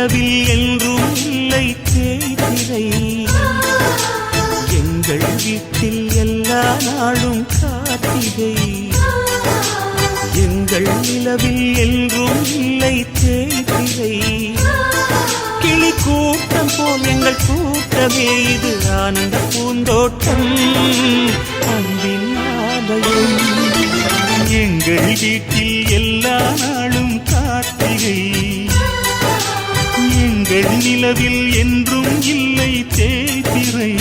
நிலவில் என்றும் இல்லை தேய்திரை. எங்கள் வீட்டில் எல்லா நாளும் கார்த்திகை. எங்கள் நிலவில் என்றும் இல்லை தேய்திரை. கிளி கூட்டம் போல் எங்கள் கூட்டமே இது ஆனந்த பூந்தோட்டம் அன்பின் ஆலயம். எங்கள் வீட்டில் எல்லா நாளும் கார்த்திகை. எங்கள் நிலவில் என்றும் இல்லை தேய்திரை.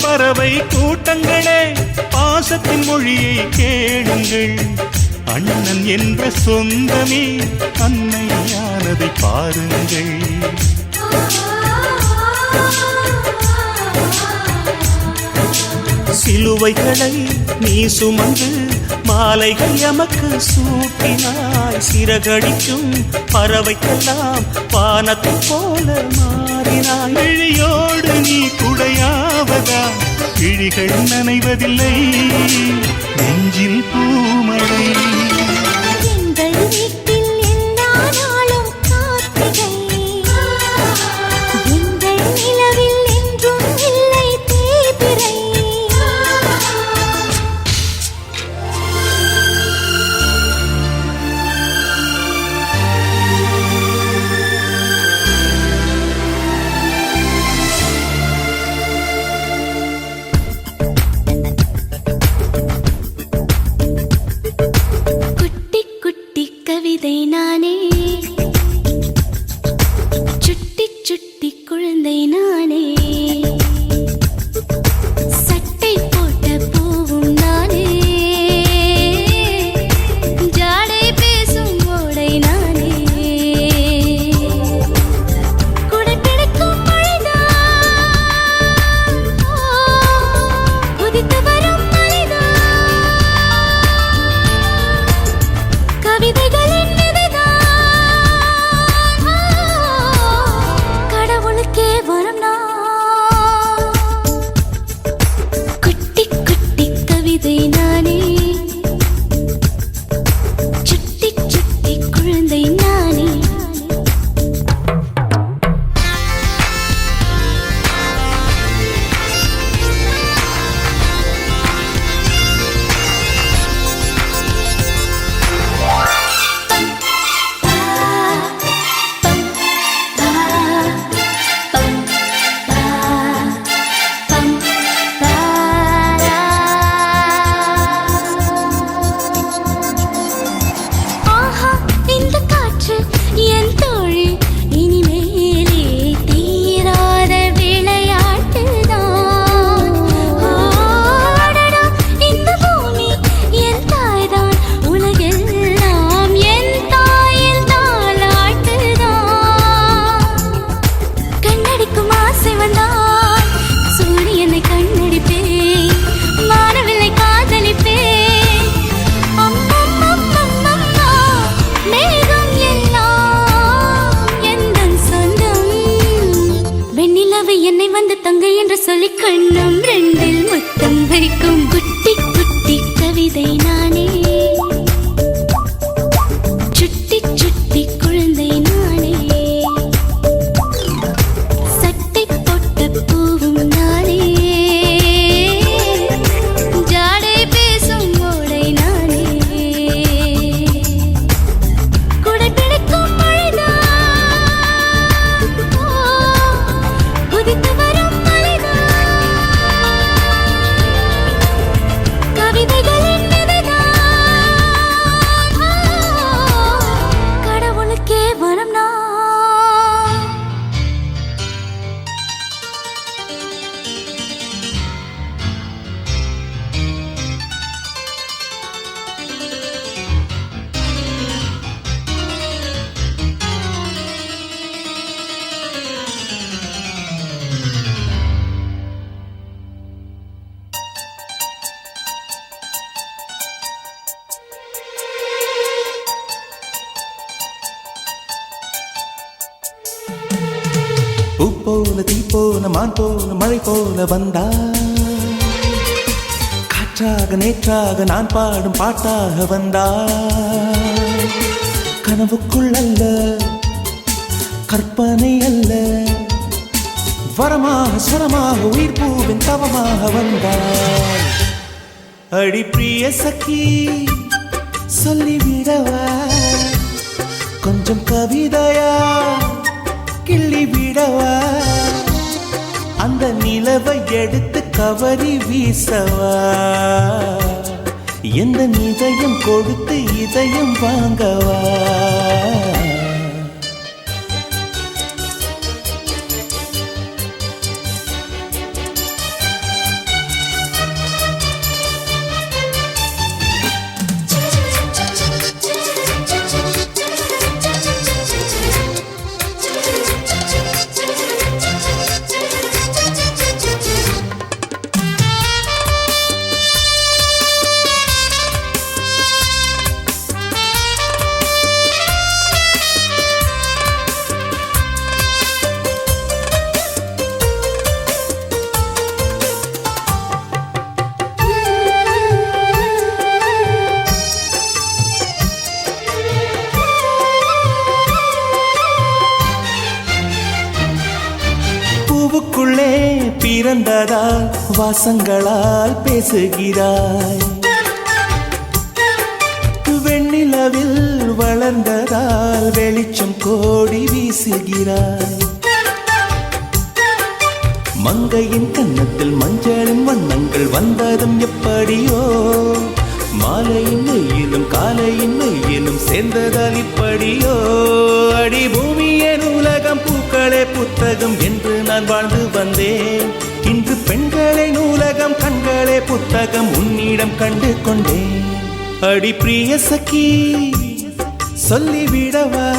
பறவை கூட்டங்களே பாசத்தின் மொழியை கேளுங்கள். அண்ணன் என்ற சொந்தமே அன்னையானதை பாருங்கள். சிலுவைகளை நீ சுமந்து மாலைகள் எமக்கு சூட்டினாய். சிறகடிக்கும் பறவைக்கெல்லாம் வானத்தை போல மாறினாய். விழியோடு நீ குடையாவதா விழிகள் நனைவதில்லை நெஞ்சில் பூமழை. எங்கள் வீட்டில் எல்லா நாளும் கார்த்திகை. எங்கள் நிலவில் என்றும் இல்லை தேய்பிறை. போல தீ போல மான் போல மழை போல வந்தா காற்றாக நேற்றாக நான் பாடும் பாட்டாக வந்தா கனவுக்குள் அல்ல கற்பனை அல்ல வரமாக சுரமாக உயிர் பூவின் தவமாக வந்தாள் அடி பிரிய சखी சொல்லிவிடவா கொஞ்சம் கவிதையா கிள்ளி விடவா அந்த நிலவை எடுத்து கவரி வீசவா எந்த இதயம் கொடுத்து இதயம் வாங்கவா பூவுக்குள்ளே பிறந்ததால் வாசங்களால் பேசுகிறாய் வெண்ணிலவில் வளர்ந்ததால் வெளிச்சம் கோடி வீசுகிறாய் மங்கையின் கன்னத்தில் மஞ்சளின் வண்ணங்கள் வந்ததும் எப்படியோ மாலையின் வெயிலும் காலையின் வெயிலும் சேர்ந்ததால் இப்படியோ அடி பூமியின் உலகம் பூக்களே புத்தகம் என்று நான் வாழ்ந்து வந்தேன் இன்று பெண்களே நூலகம் கண்களே புத்தகம் உன்னிடம் கண்டு கொண்டேன் அடி பிரிய சखी சொல்லிவிடவா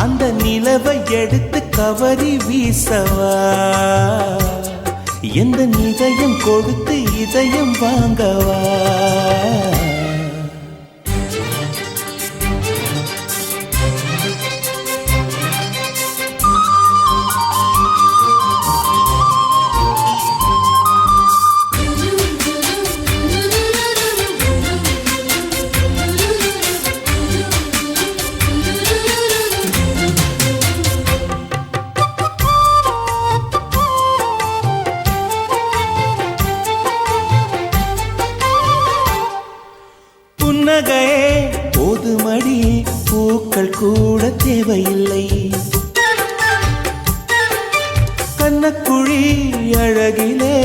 அந்த நிலவை எடுத்து கவரி வீசவா எந்த இதயம் கொடுத்து இதயம் வாங்கவா புன்னகையே போதுமடி பூக்கள் கூட தேவையில்லை கண்ணக்குழி அழகிலே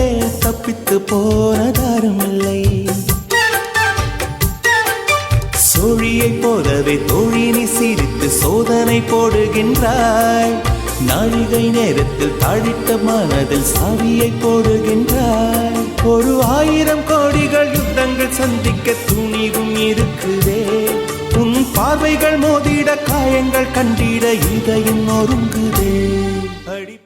தப்பித்து போனதாருமில்லை சோழியை போலவே தோழினி சிரித்து சோதனை போடுகின்றாய் நாழிகை நேரத்தில் தாழிட்ட மனதில் சாவியை போடுகின்றாய் ஒரு 1000 கோடிகள் யுத்தங்கள் சந்திக்க துணிவும் இருக்குதே உன் பார்வைகள் மோதிட காயங்கள் கண்டிட இதயம் நொறுங்குதே அடி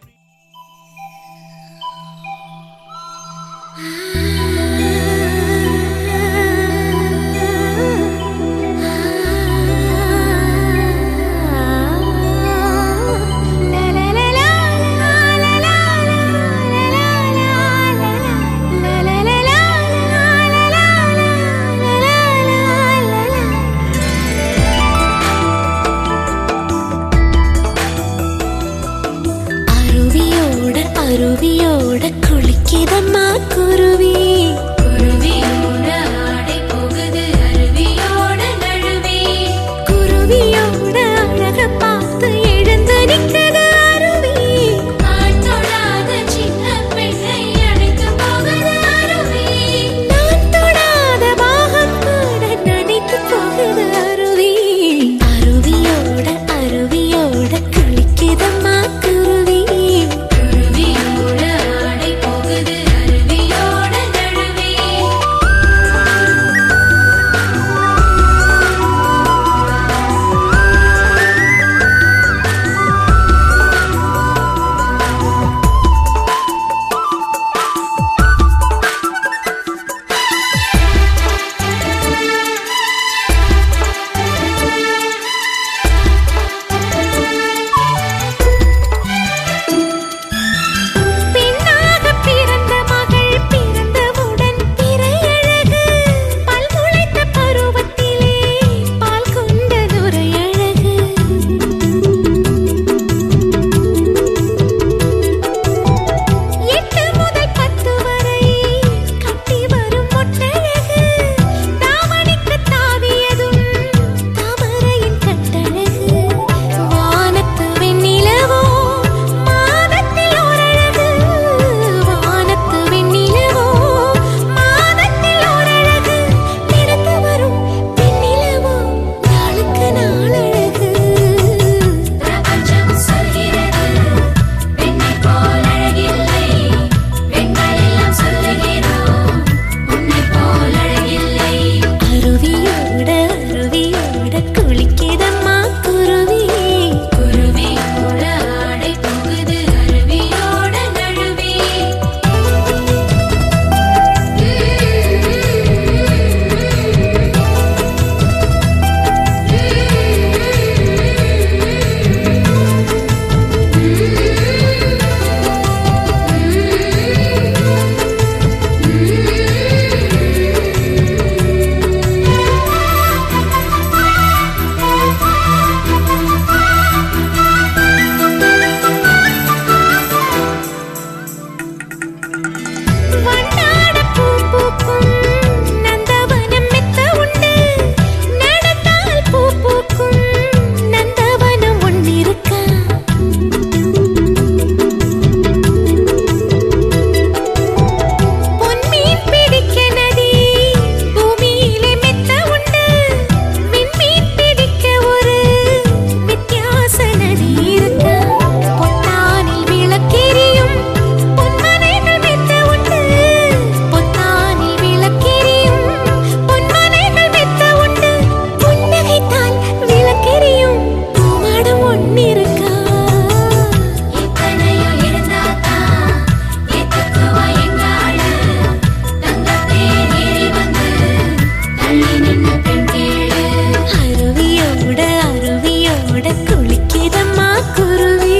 அருவியோட அருவியோட குளிக்கிதம்மா குருவி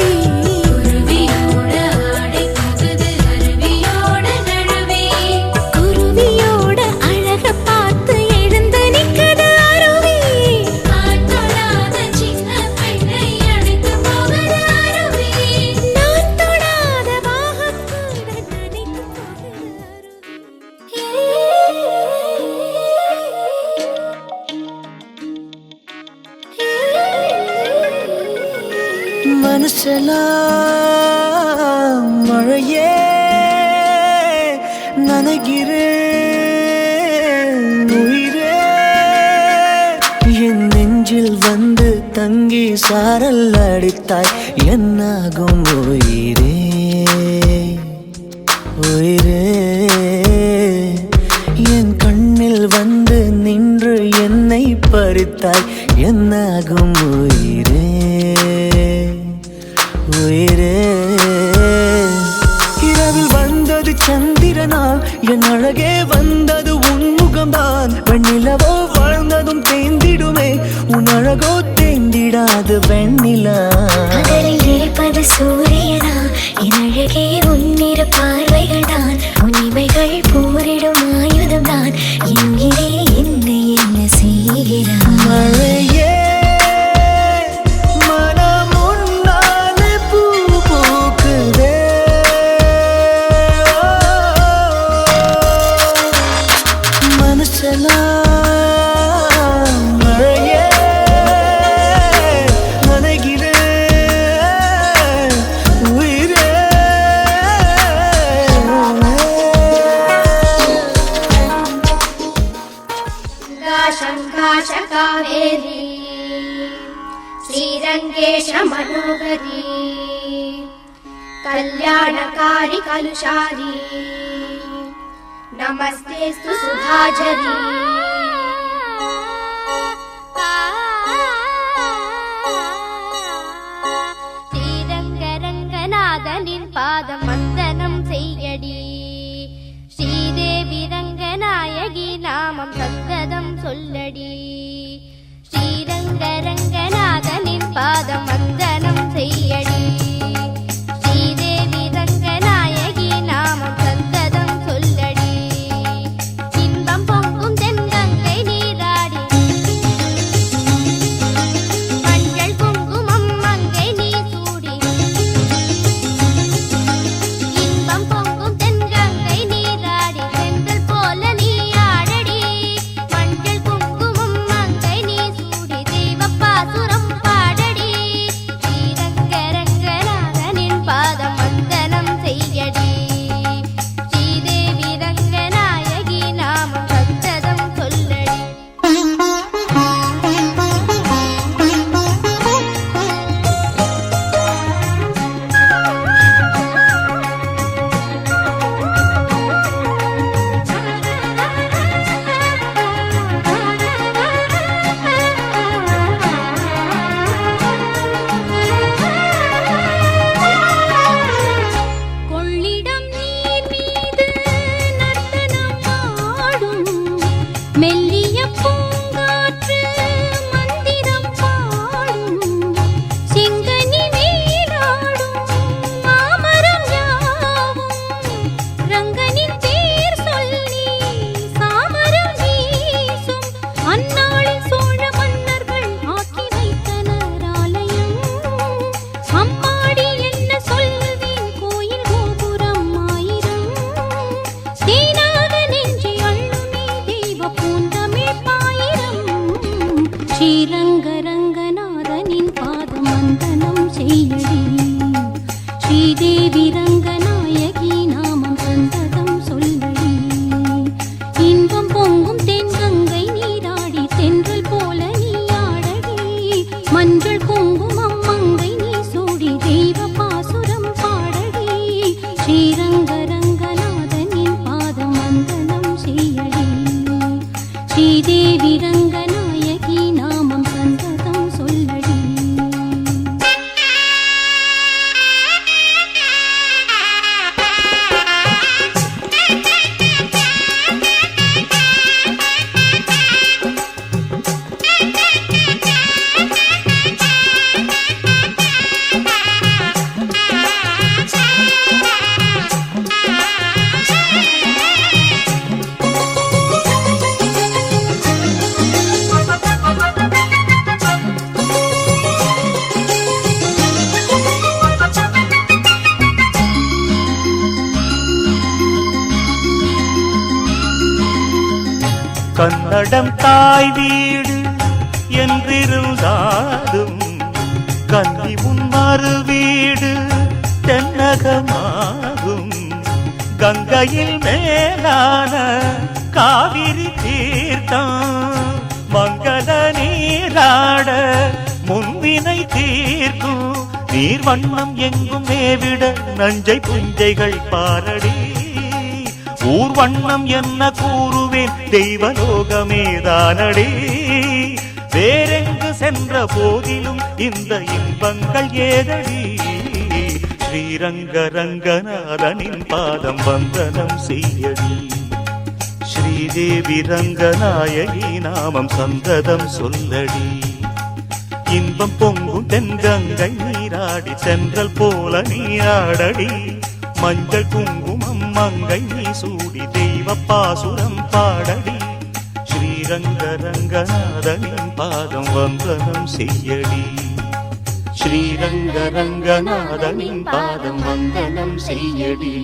குருவியோட ஆடை போகுது அருவியோட நழுவி குருவியோட அழக பார்த்து எழுந்து நிற்குது அருவி நான் தொடாத சின்ன பெண்ணை அழைத்து போகுது அருவி நான் தொடாத பாகம் கூட நனைத்து போகுது மனசெல்லாம் மழையே நனைகிறேன் உயிரே என் நெஞ்சில் வந்து தங்கி சாரல் அடித்தாய் என்னாகும் உயிரே உயிரே என் கண்ணில் வந்து நின்று என்னை பறித்தாய் என்னாகும் உயிரே உயிரே இரவில் வந்தது சந்திரனா என் அழகே வந்தது உன் முகம்தான் வெண்ணிலவோ வாழ்ந்ததும் தேந்திடுமே உன் அழகோ தேந்திடாது வெண்ணிலா பகலில் இருப்பது சூரியனா என் அழகே உன்னிரு பார்வைகள் தான் உன்னிமைகள் போரிடும் ஆயுதம் தான் என்கிறே என்னை என்ன செய்கிறான் மழையே மனம் உன்னாலே பூ பூக்குதே மனசெல்லாம் மழையே நனைகிறேன் உயிரே शङ्काश कावेरी श्रीरङ्गेश मनोहरी कल्याणकारी कलुषारी नमस्तेस्तु सुधाझरी ஸ்ரீரங்கரங்கநாதனின் பாதம் வந்தனம் செய்யடி ஸ்ரீதேவி ரங்கநாயகி நாமம் சந்ததம் சொல்லடி ஸ்ரீரங்கரங்கநாதனின் பாதம் வந்தனம் செய்யடி ஸ்ரீதேவி ரங்கநாயகி நாமம் சந்ததம் சொல்லடி இன்பம் பொங்கும் தென்கங்கை நீராடி மஞ்சள் குங்குமம் மங்கை நீ சூடி இன்பம் பொங்கும் தென்கங்கை நீராடி செந்தல் போல நீ ஆடடி மஞ்சள் குங்குமம் மங்கை நீ சூடி தெய்வப்பாசுரம் பாடடி ஸ்ரீரங்கரங்கநாதனின் பாதம் வந்தனம் செய்யடி ஸ்ரீதேவி ரங்கநாயகி நாமம் சந்ததம் சொல்லடி கொள்ளிடம் நீர் மீது நர்த்தனம் ஆடும் மெல்லிய பூங்காற்று மந்திரம் பாடும் செங்கனி மேலாடும் மாமரம் யாவும் ரங்கனின் பேர் சொல்லி சாமரம் வீசும் அந்நாளில் சோழ மன்னர்கள் ஆக்கி வைத்தனர் ஆலயம் அம்மாடி என்ன சொல்வேன் கோயில் கோபுரம் ஆயிரம் தேனாக நெஞ்சி அள்ளுமே தெய்வ பூந்தமிழ் பாயிரம் ஸ்ரீரங்கரங்கநாதனின் பாதம் வந்தனம் செய்யடி ஸ்ரீதேவி ரங்கநாயகி நாமம் சந்ததம் சொல்லடி இன்பம் பொங்கும் தென்கங்கை நீராடி தென்றல் போல நீ ஆடடி மஞ்சள் குங்குமம் மங்கை நீ சூடி தெய்வ பாசுரம் பாடடி ஸ்ரீரங்கரங்கநாதனின் பாதம் வந்தனம் செய்யடி ஸ்ரீதேவி ரங்கநாயகி நாமம் சந்ததம் சொல்லடி கன்னடம் தாய் வீடு என்றிருந்தாலும் கன்னி முன்மறு வீடு தென்னகமாகும். கங்கையில் மேலான காவிரி தீர்த்தம் மங்கள நீராட முன்வினை தீர்க்கும். நீர் வண்ணம் எங்கும் மேவிட நஞ்சை புஞ்சைகள் பாரடி. ஊர் வண்ணம் என்ன கூறுவேன் தெய்வலோகமேதானடி. வேறெங்கு சென்ற போதிலும் இந்த இன்பங்கள் ஏதடி. ஸ்ரீரங்க ரங்கநாதனின் பாதம் வந்தனம் செய்யடி. ஸ்ரீதேவி ரங்கநாயகி நாமம் சந்ததம் சொல்லடி. இன்பம் பொங்கும் தென்கங்கை நீராடி சென்றல் போல நீராடடி. மஞ்சள் குங்குமம் மங்கை நீ சூடி தெய்வ பாசுரம் பாடடி. ஸ்ரீரங்க ரங்கநாதனின் பாதம் வந்தனம் செய்யடி. ஸ்ரீரங்க ரங்கநாதனின் பாதம் வந்தனம் செய்யடி.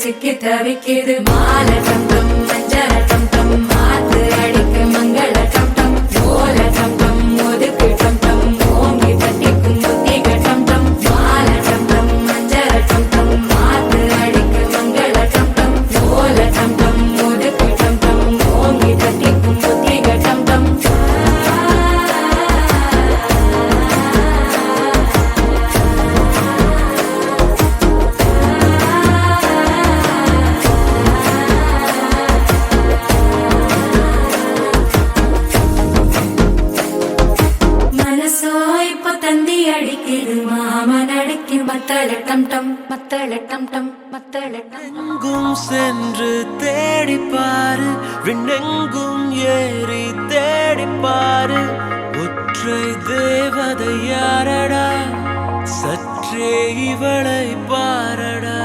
சிக்கி தவிக்கிது மாலை டம் டம் மஞ்சள டம் டம் மாத்து அடிக்க மங்கள டம் டம் ஓல டம் டம் ஒதுக்கு டம் டம் ஓங்கி தட்டிக்கும் புத்திக டம் டம் மாலை டம் டம் மஞ்சள டம் டம் மாத்து அடிக்க மங்கள டம் டம் ஓல டம் டம் ஒதுக்கு டம் டம் ஓங்கி தட்டிக்கும் புத்திக டம் டம். எங்கும் சென்று தேடிப்பாரு, விண்ணெங்கும் ஏறி தேடிப்பாரு. ஒற்றை தேவதை யாரடா, சற்றே இவளை பாரடா.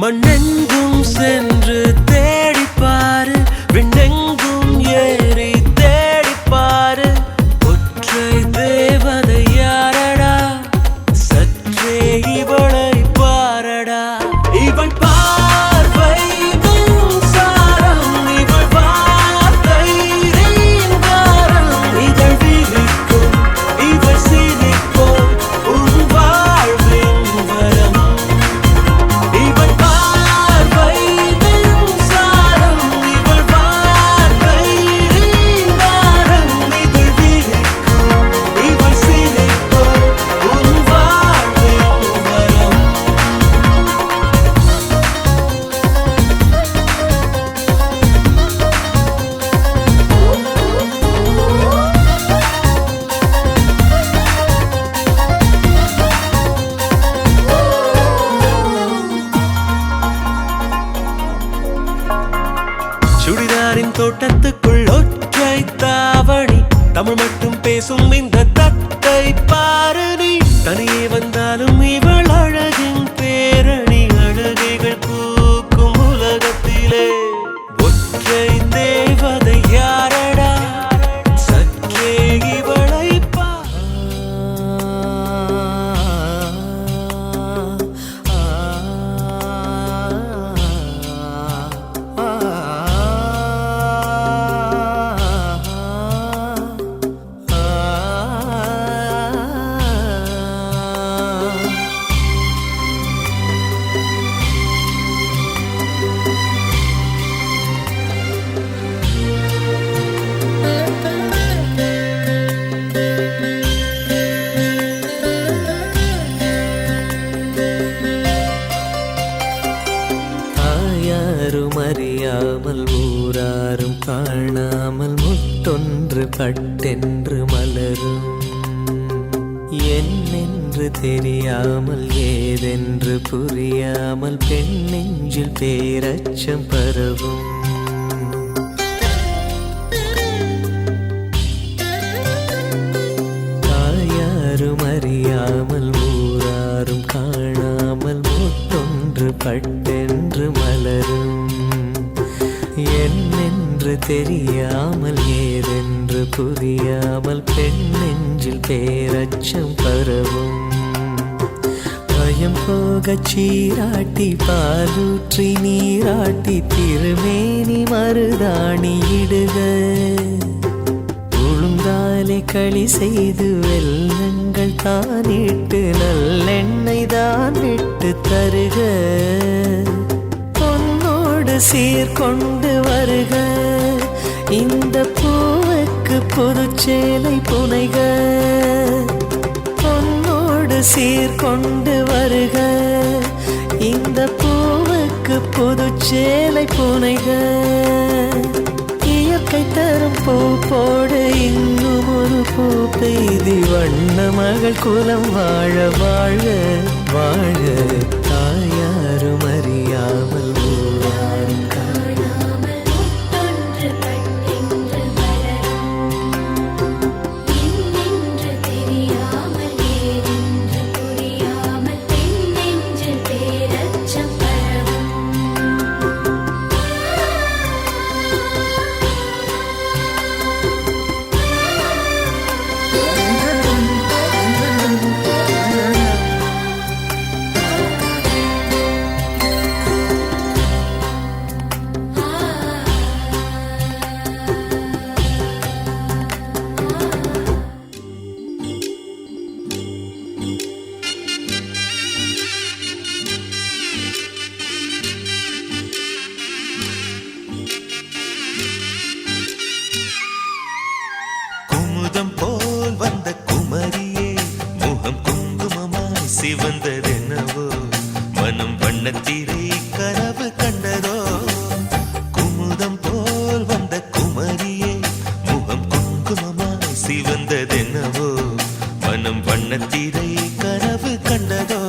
மண்ணெங்கும் சென்று தேடிப்பாரு, விண்ணெங்கும் ஏறி தேடிப்பாரு. ஒற்றை தேவதை யாரடா, சற்றே இவளை பாரடா. இவள் பார்வை மின்சாரம், இவள் வார்த்தை ரீங்காரம். இதழ் விழிக்கும் இவள் சிரிக்கும் உன் வாழ்வின் வரம். இவள் பார்வை மின்சாரம், இவள் வார்த்தை ரீங்காரம். இதழ் விழிக்கும் இவள் சிரிக்கும் உன் வாழ்வின் வரம். சுடிதாரின் தோட்டத்துக்குள் ஒற்றை தாவணி, தமிழ் மட்டும் பேசும் இந்த தத்தை பாரு நீ. தனியே வந்தாலும் இவள் அழகின் பேரணி, அழகைகள் பூக்கும் உலகத்திலே. ஒற்றை தேவதை யாரடா, சற்றே இவளை தாயாரும் அறியாமல் ஊராரும் காணாமல் முத்தொன்று பட்டென்று மலரும் என்னென்று தெரியாமல் ஏதென்று புரியாமல் பெண் நெஞ்சில் பேரச்சம் பரவும் தாயாரும் அறியாமல் ஊராரும் காணாமல் முத்தொன்று பட்டென்று மலரும் என்னென்று தெரியாமல் ஏதென்று புரியாமல் பெண் நெஞ்சில் பேரச்சம் பரவும் பயம் போகச் சீராட்டி பாலூற்றி நீராட்டி திருமேனி மருதாணி இடுக உளுந்தாலே களி செய்து வெல்லங்கள் தானிட்டு நல்லெண்ணெய் தான் விட்டு தருக சீர்கொண்டு வருக இந்த பூவுக்கு புதுச்சேலை புனைக பொன்னோடு சீர்கொண்டு வருக இந்த பூவுக்கு புதுச்சேலை புனைக இயற்கை தரும் பூ போடு இன்னும் ஒரு பூ பெய்தி வண்ண மகள் குலம் வாழ வாழ வாழ தாயாரும் அறியாமல் சிவந்ததென்னவோ மனம் வண்ணத்திரை கனவு கண்டதோ குமுதம் போல் வந்த குமரியே முகம் குங்குமமாய் சிவந்ததென்னவோ மனம் வண்ணத்திரை கனவு கண்டதோ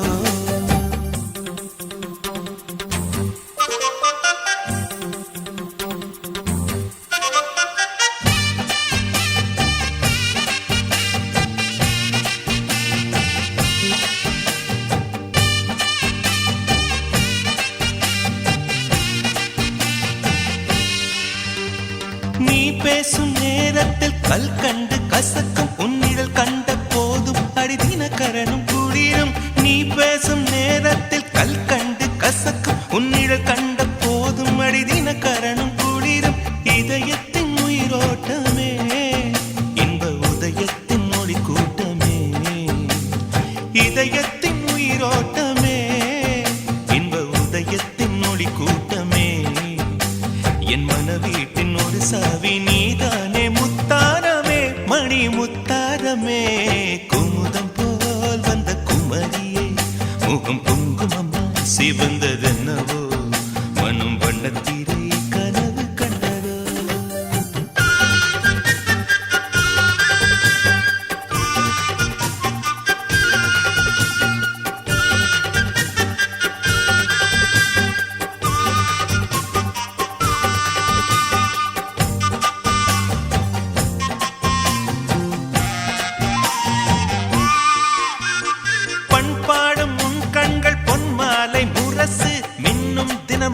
நீ பேசும் நேரத்தில் கல் கண்டு கசக்கும் உன்னிடல் கண்ட போதும் அடிதினகரனும் குளிரும் நீ பேசும் நேரத்தில் கல் கண்டு கசக்கும் உன்னிடல் கண்ட போதும் அடிதினகரனும் குளிரும் இதயத்தின் உயிரோட்டமே இன்ப உதயத்தின் மொழி கூட்டமே இதயத்தின் உயிரோட்டமே இன்ப உதயத்தின் மொழி கூட்டமே என் மனவீட்டின் ஒரு சாவி நீதானே முத்தாரமே மணி முத்தாரமே குமுதம் போல் வந்த குமரியே முகம் குங்குமமா சிவந்ததென்னவோ மனம் வண்ணத்திரை கனவு கண்டதோ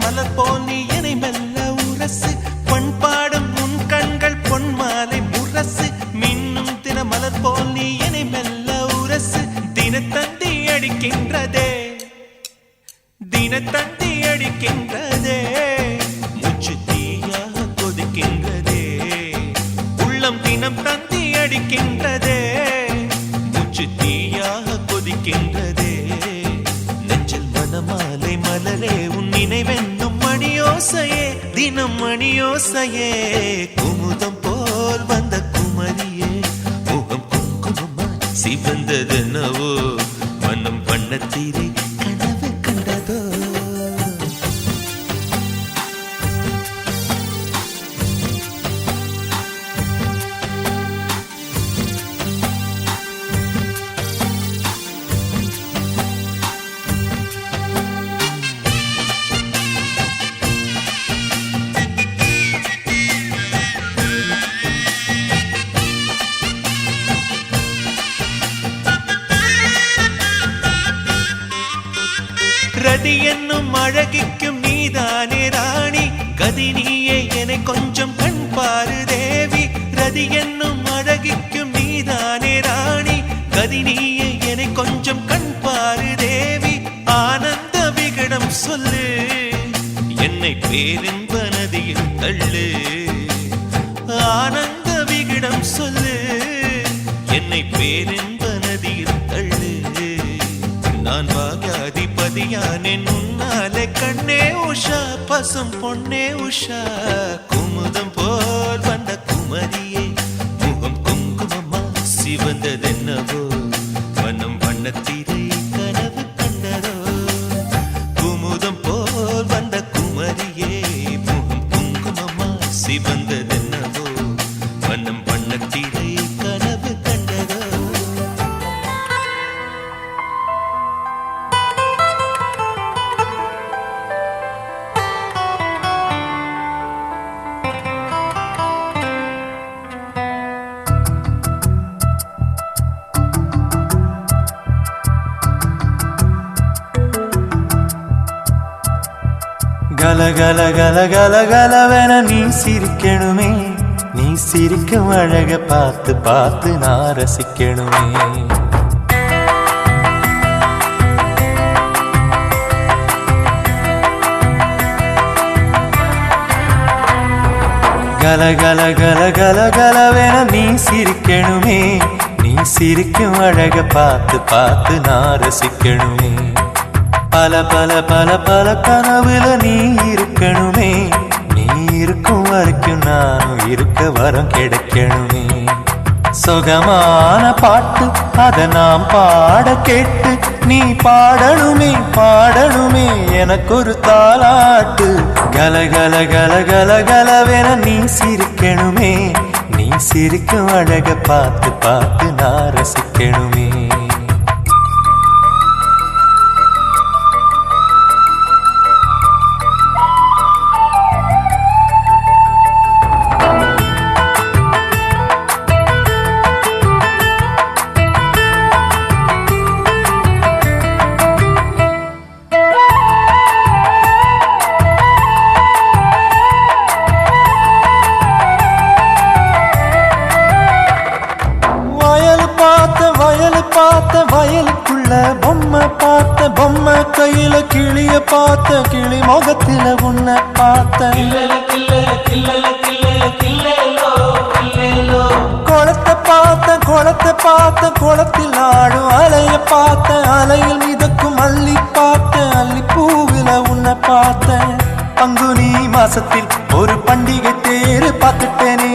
மலர் போல் நீ என்னை மெல்ல உரசு பண்பாடும் உன் கண்கள் பொன்மாலை முரசு மின்னும் தின மலர் போல் நீ என்னை மெல்ல உரசு தினத்தந்தி அடிக்கின்றதே தினத்தந்தி அடிக்கின்றதே மூச்சு தீயாக கொதிக்கின்றதே உள்ளம் தினம் தந்தி அடிக்கின்றதே மூச்சு தீயாக கொதிக்கின்றதே நெஞ்சில் மனமாலை மலரே உன் நினைவென்னும் மணியோசையே தினம் மணியோசையே குமுதம் போல் வந்த குமரியே முகம் குங்குமமாய் சிவந்ததென்னவோ மனம் வண்ணத்திரை கனவு கண்டதோ அழகிக்கும் நீதானே ராணி கதி நீயே என கொஞ்சம் கண் பாரு தேவி ரதி என்னும் அழகிக்கும் நீதானே ராணி கதி நீயே என கொஞ்சம் கண் பாரு தேவி ஆனந்த விகடம் சொல்லு என்னை பேரின்ப நதியில் தள்ளு ஆனந்த விகடம் சொல்லு என்னை பேரின்ப நதியில் தள்ளு நான் பாக்யாதிபதியானேன் உன்னாலே கண்ணே உஷா பசும் பொன்னே உஷா குமுதம் போல் வந்த குமரியே முகம் குங்குமமா சிவந்ததென்னவோ மனம் வண்ணத்திரை கனவு கண்டதோ குமுதம் போல் வந்த குமரியே முகம் குங்குமமா சிவந்ததென்னவோ மனம் வண்ணத்திரை கனவு கண்டதோ கல கல கல கல கலவென நீ சிரிக்கணுமே நீ சிரிக்கும் அழக பார்த்து பார்த்து நான் ரசிக்கணுமே கல கல கல கல கலவென நீ சிரிக்கணுமே நீ சிரிக்கும் அழக பார்த்து பார்த்து நான் ரசிக்கணுமே பல பல பல பல கனவுல நீ இருக்கணுமே நீ இருக்கும் வரைக்கும் நானும் இருக்க வரம் கிடைக்கணுமே சுகமான பாட்டு அத நாம் பாட கேட்டு நீ பாடணுமே பாடணுமே எனக்கு ஒரு தாலாட்டு கல கல கல கல கலவென நீ சிரிக்கணுமே நீ சிரிக்கும் அழக பார்த்து பார்த்து நான் ரசிக்கணுமே வயலுக்குள்ள பொம்மை பார்த்த பொம்மை கையில கிளிய பார்த்த கிளி முகத்தில உன்னை பார்த்த குளத்தை பார்த்த குளத்தில் ஆடும் அலைய பார்த்த அலையில் மிதக்கும் அள்ளி பார்த்த அள்ளி பூவில உன்னை பார்த்த பங்குனி மாசத்தில் ஒரு பண்டிகை தேரு பார்த்துட்டேனே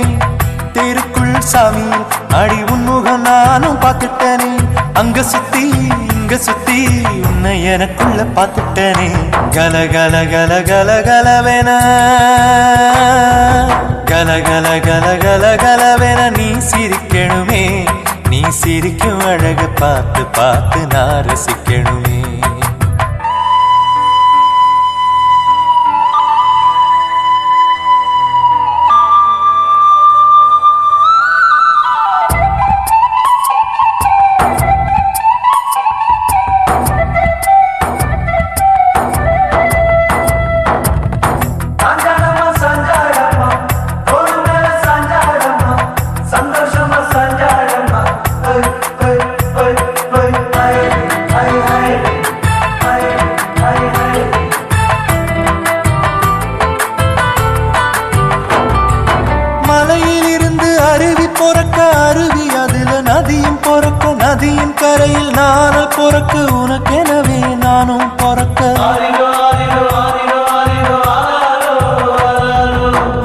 தேருக்குள் சாமியில் அடி உன்முகம் நானும் பார்த்துட்டேனே அங்க சுத்தி இங்க சுத்தி உன்னை எனக்குள்ள பார்த்துட்டேனே கல கல கல கல கலவென கல கல கல கல கலவென நீ சிரிக்கணுமே நீ சிரிக்கும் அழக பார்த்து பார்த்து நான் ரசிக்கணுமே நதியின் கரையில் நானல் பொறக்க உனக்கெனவே நானும் பொறக்க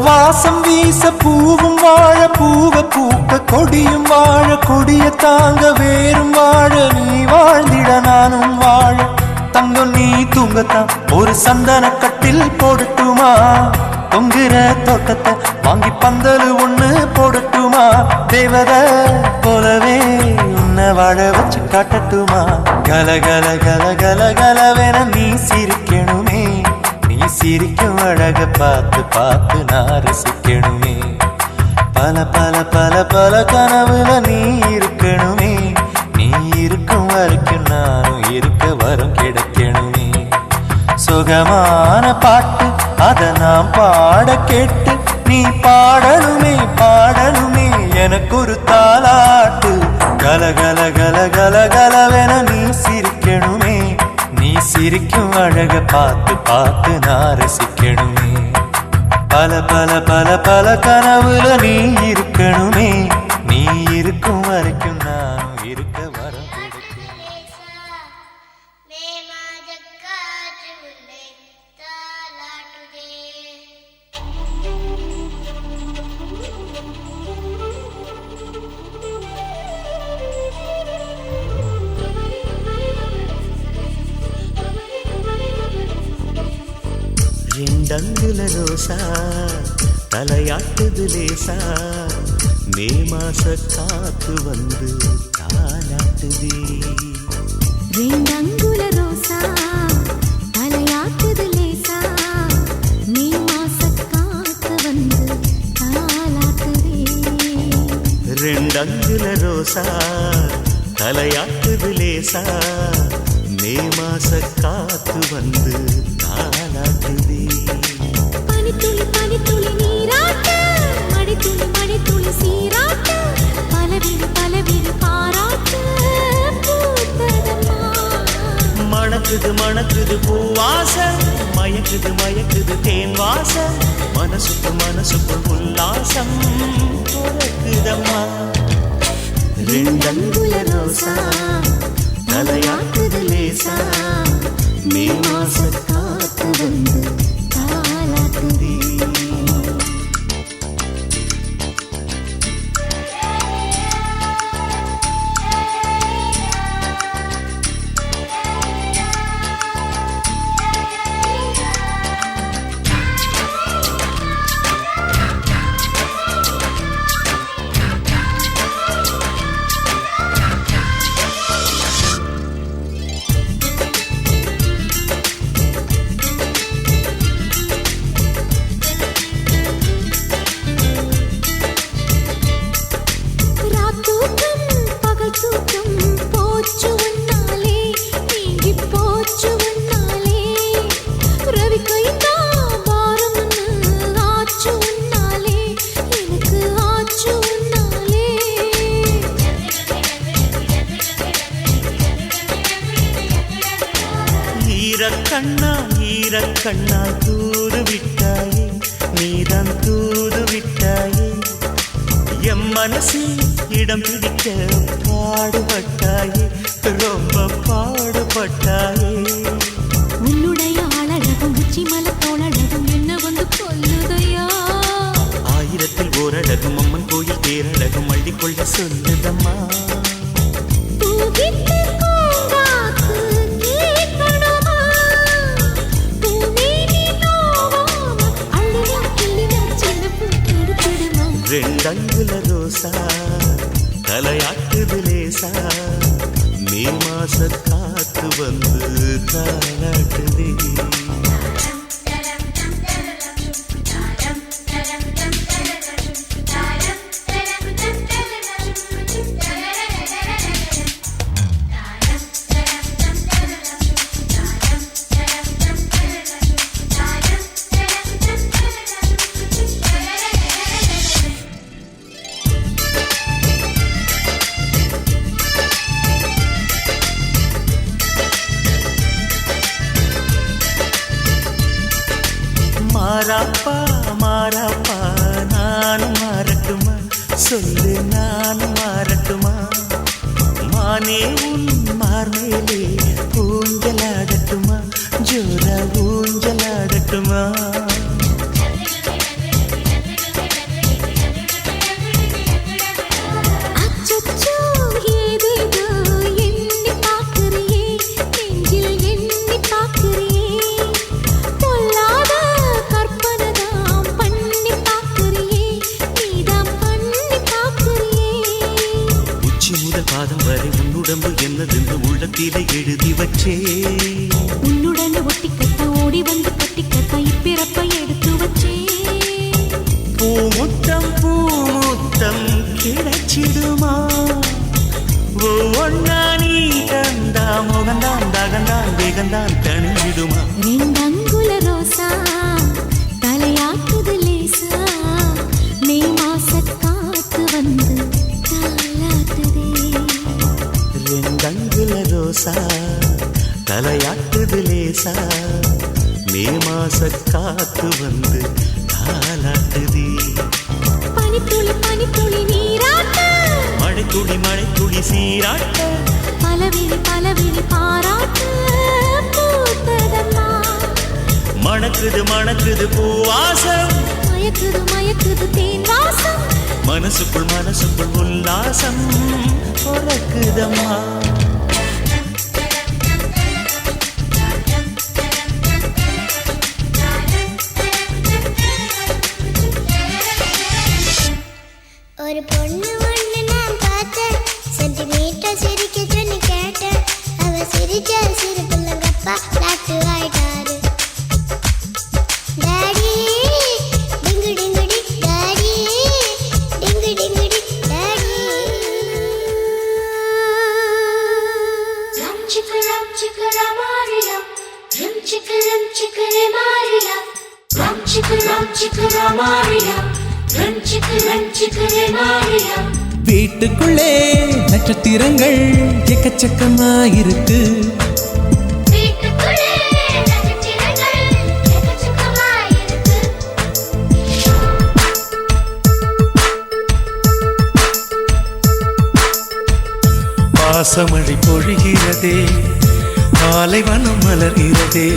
வாசம் வீச பூவும் வாழ பூவ பூக்க கொடியும் வாழ கொடிய தாங்க வேறும் வாழ நீ வாழ்ந்திட நானும் வாழ தங்கம் நீ தூங்கத்தான் ஒரு சந்தன கட்டில் போடட்டுமா தொங்குற தோட்டத்தை வாங்கி பந்தல் ஒண்ணு போடட்டுமா தேவத போலவே உன்னை வாழ வச்சு காட்டட்டுமா கல கல கல கல கலவென நீ சிரிக்கணுமே நீ சிரிக்கும் அழக பார்த்து பார்த்து நான் ரசிக்கணுமே பல பல பல பல கனவுல நீ இருக்கணுமே நீ இருக்கும் வரைக்கும் நானும் இருக்க வரம் கிடைக்கணுமே சுகமான பாட்டு அத நாம் பாட கேட்டு நீ பாடணுமே பாடணுமே எனக்கு ஒரு தாலாட்டு கலகல கல கல கலவென நீ சிரிக்கணுமே நீ சிரிக்கும் அழக பார்த்து பார்த்து நான் ரசிக்கணுமே பல பல பல பல கனவுல நீ இருக்கணுமே நீ இருக்கும் வரைக்கும் நானும் இருக்க வரம் ரெண்டங்குல ரோசா தலையாட்டுது லேசா மே மாச காத்து வந்து தாலாட்டுதே ரெண்டங்குல ரோசா தலையாட்டுது லேசா மே மாச காத்து வந்து தாலாட்டுதே ரெண்டங்குல ரோசா தலையாட்டுது லேசா மே மாச காத்து வந்து தாலாட்டுதே பனித்துளி பனித்துளி நீராட்டு மடித்துளி மடித்துளி சீராட்டு பலவிடு பாராட்டு பூத்ததம்மா மணக்குது மணக்குது பூவாசம் மயக்குது மயக்குது தேன் வாசம் மனசுக்கு உல்லாசம் பொறக்குதம்மா ரெண்டங்குல ரோசா தலையாட்டுது லேசா மே மாச காத்து வந்து தாலாட்டுதே கண்ணா தூது விட்டாயே நீதான் தூது விட்டாயே எம் மனசில் இடம் பிடிக்க பாடுபட்டாயே ரொம்ப பாடுபட்டாயே உன்னுடைய ஆளழகும் உச்சி மலத்தோழழகும் என்ன வந்து கொல்லுதையா ஆயிரத்தில் ஓரழகும் அம்மன் கோயில் தேரழகும் அள்ளிக்கொள்ள சொல்லுதம்மா ரெண்டங்குல ரோசா தலையாட்டுது லேசா மே மாச காத்து வந்து தாலாட்டுதே மாறாப்பா மாறாப்பா நானும் மாறட்டுமா சொல்லு நானும் மாறட்டுமா மானே உன் மார்மேலே ஊஞ்சலாடட்டுமா ஜோர ஊஞ்சலாடட்டுமா பாதம் வரை உன்னுடம்பு என்னதென்று உள்ளத்திலே எழுதி வச்சே உன்னுடன் ஒட்டிக்கட்ட ஓடி வந்து கட்டிக்கட்ட இப்பிறப்பை எடுத்து வச்சே பூமுத்தம் கிடைச்சிடுமா ஒவ்வொன்னா நீ தந்தா முக தாகந்தான் தாகந்தான் வேகந்தான் தணிவிடுமா ரெண்டங்குல ரோசா தலையாக்குது லேசா மே மாச காத்து வந்து தாலாட்டுதே ரெண்டங்குல ரோசா தலையாட்டுது லேசா மே மாச காத்து வந்து தாலாட்டுதே பனித்துளி பனித்துளி நீராட்ட மழைத்துளி சீராட்ட பலவிழி பாராட்ட பூத்ததம்மா மணக்குது மணக்குது பூவாசம் மயக்குது தேன் வாசம் மனசுக்குள் உல்லாசம் பொறக்குதம்மா ஒரு பொண்ணு ஒண்ணு நான் பார்த்தேன் சென்டிமீட்டர் சிரிக்க சொல்லி கேட்டேன் அவ சிரிச்ச சிரிப்புலங்கப்பா லாட்டு ஆயிட்டாரு டாடி டிங்கு டிங்குடி டாடி டிங்கு டிங்குடி டாடி ரம் சிக்கர மாரியா ரம் சிக்கர மாரியா ரம் சிக்கர மாரியா வீட்டுக்குள்ளே நட்சத்திரங்கள் எக்கச்சக்கமாயிருக்கு பாசமழை பொழிகிறதே பாலைவனம் மலர்கிறதே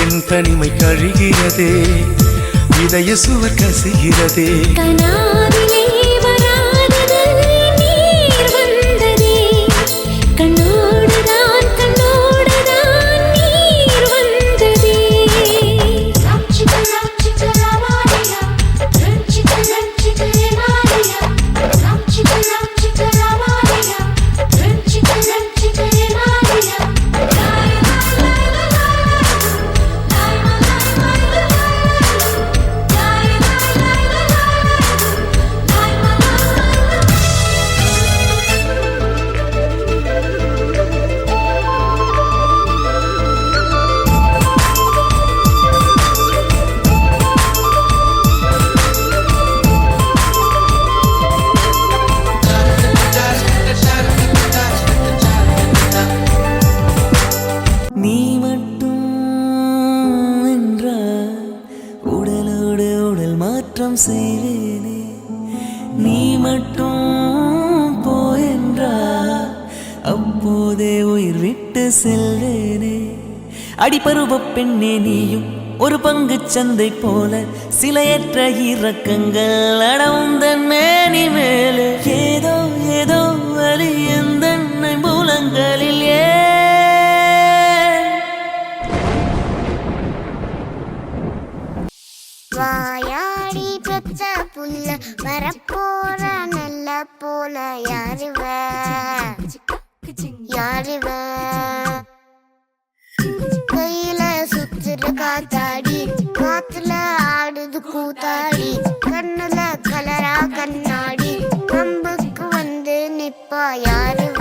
என் தனிமை கழிகிறதே இதய சுவர் கசிகிறதே கனாவிலே வராதது நீர் வந்ததே கண்ணோடுதான் நீர் வந்ததே ரம் சிக்கர மாரியா ரம் சிக்கர மாரியா ரம் சிக்கர மாரியா ரம் சிக்கர மாரியா நீ மட்டும் என்றால் உடலோடு உடல் மாற்றம் செய்வேனே நீ மட்டும் போயென்றால் அப்போதே உயிர் விட்டு செல்வேனே அடிபருவ பெண்ணே நீயும் ஒரு பங்கு சந்தை போல சிலையற்ற இறக்கங்கள் அடவுந்தன் மேனி மேலே ஏதோ ஏதோ வலி எந்த மூலங்களில் வாயாடி பெத்த புள்ள வரப்போற நல்ல போல யாருவ கையில சுத்துற காத்தாடி காத்துல ஆடுது கூத்தாடி கண்ணுல கலரா கண்ணாடி கம்புக்கு வந்து நிப்பா யாருவ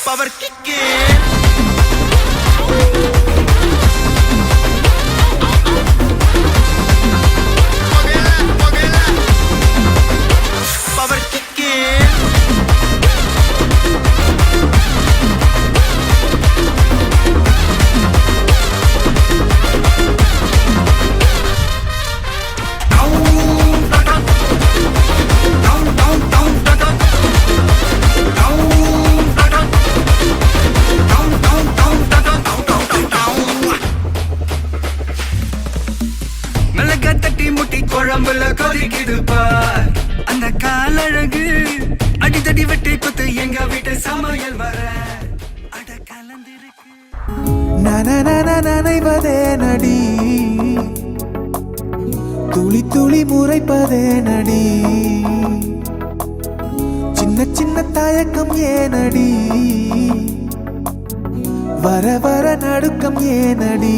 பவர் கிக்கே பவர் கிக்கே மிளகா தட்டி முட்டி குழம்புல கொதிக்குது பார் அந்த காலழகு அடித்தடி வெட்டி குத்து எங்க வீட்டு சமையல் வர அட கலந்திருக்கு நனைவதே நடி துளி துளி முறைப்பதே நடி சின்ன சின்ன தயக்கம் ஏனடி வர வர நடுக்கம் ஏனடி